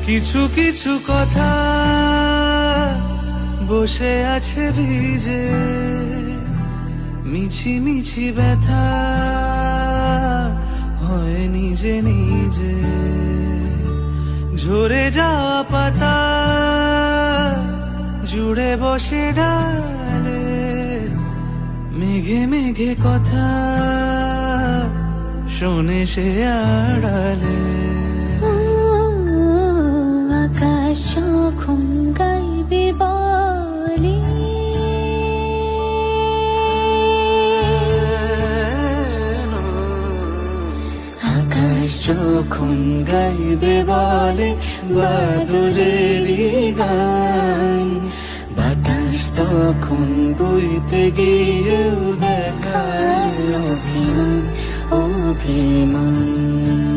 কিছু কিছু কথা বসে আছে ভিজে, মিছি মিছি ব্যথা হয় নিজে নিজে। ঝরে যাওয়া পাতা জুড়ে বসে ডালে, মেঘে মেঘে কথা শোনে সে আড়ালে। আকাশ যখন গাইবে বলে, আকাশ যখন গাইবে বলে বাদলেরই গান, বাতাস তখন বইতে গিয়েও দেখায় অভিমান অভিমান।